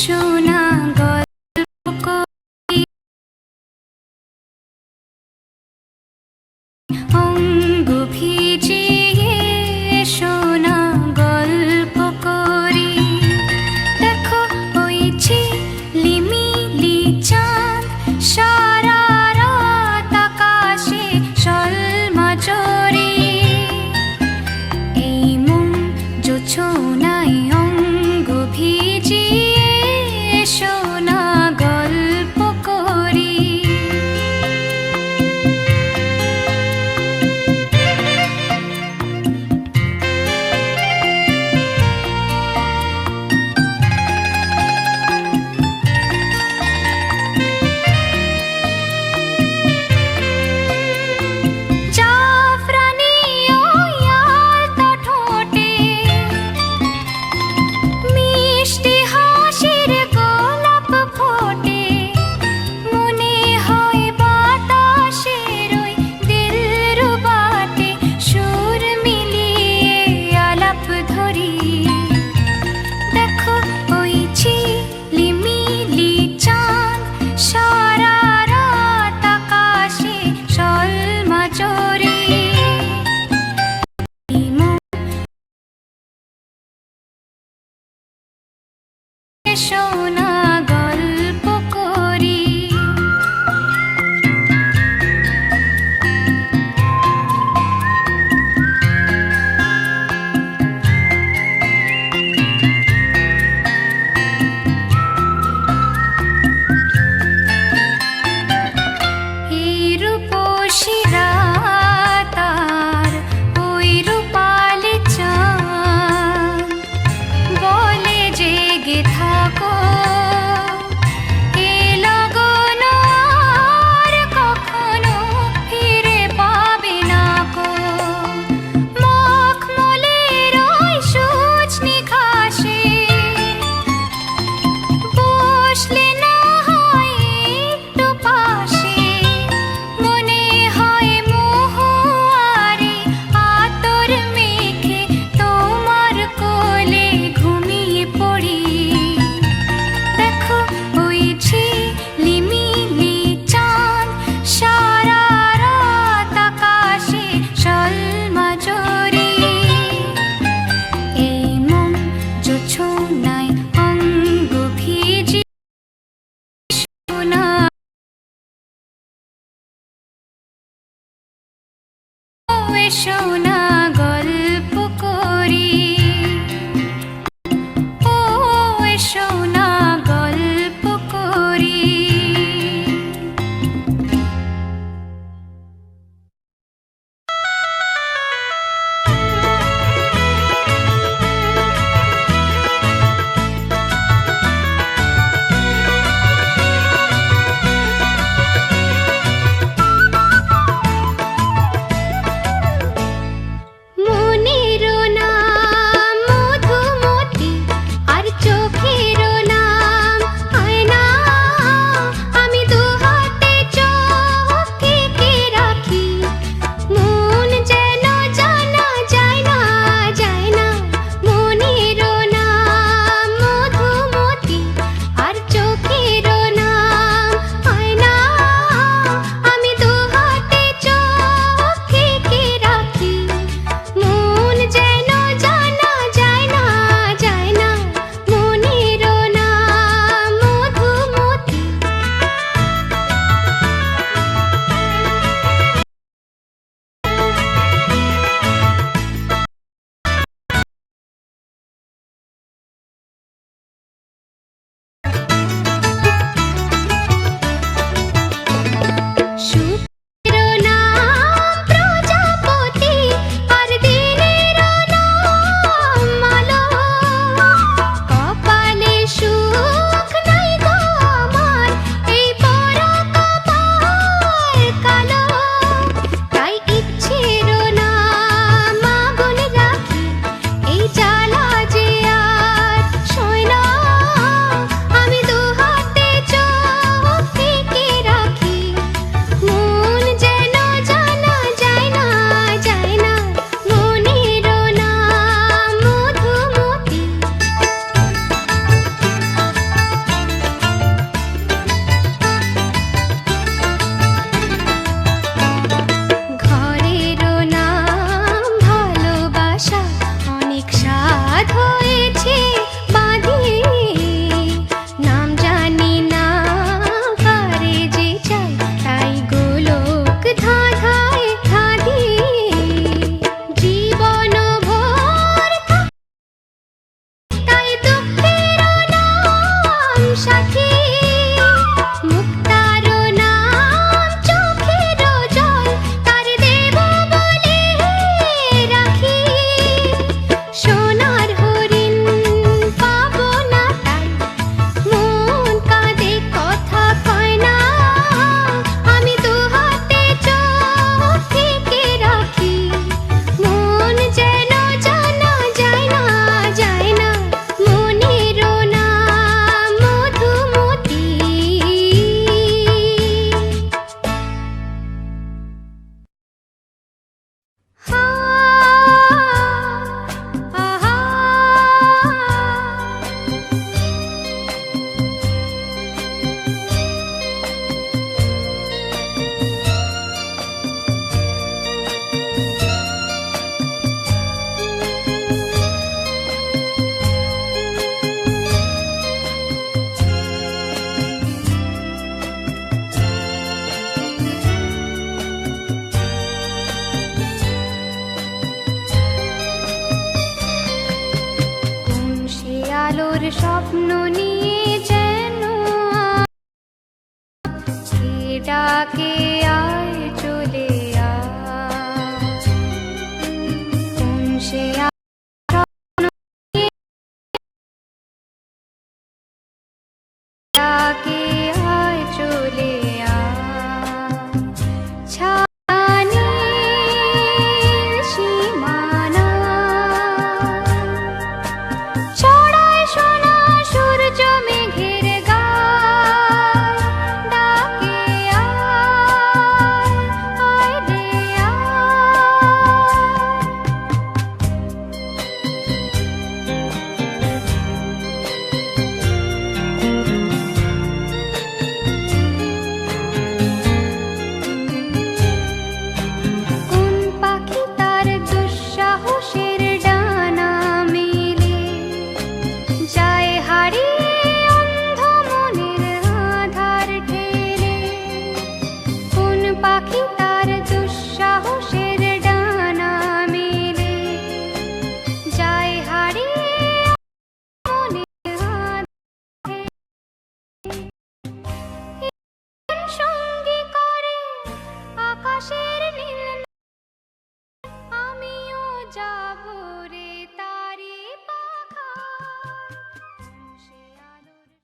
শোনা গল্প করি, অঙ্গ ভিজিয়ে শোনা গল্প করি। দেখো ওই ঝিলিমিলি চাঁদ সারা রাত আকাশে সলমাচরি, এই মন জোছনায় অঙ্গ ভিজিয়ে শোনা গল্প করি। জাফরানি ওই আলতা ঠোঁটে মিষ্টি হাসির গোলাপ ফোটে, মনে হয় বাতাসের ওই দিলরুবাতে সুর মিলিয়ে আলাপ ধরি। দেখো ওই ঝিলিমিলি চাঁদ সারা রাত আকাশে সলমাচরি, শোনা গল্প করি। এই রূপসী রাত আর ওই রূপালি চাঁদ বলে জেগে থাকো, এ লগন আর কখনো ফিরে পাবে না কো। মখমলের ওই সজনি ঘাসে বসলে না হয় একটু পাশে, মনে হয় মহুয়ারে আতর মেখে তোমার কোলে ঘুমিয়ে পড়ি। দেখো ওই ঝিলিমিলি চাঁদ সারা রাত আকাশে সলমাচরি, এই মন জোছনায় অঙ্গ ভিজি শোনা শোনা গল্প করি। ও শোনা গল্প করি। সাথী মুক্তারো নাম চোখেরও জল তার দেব বলে রাখি সোনার হরিণ পাবো না তাই মন কাঁদে কথা কয় না আমি দু হাতে চোখ থেকে রাখি মন যেন জানা যায় না মনেরও নাম মধুমতি হা আহা কোন সে আলোর স্বপ্ন নিয়ে যেন কে ডাকে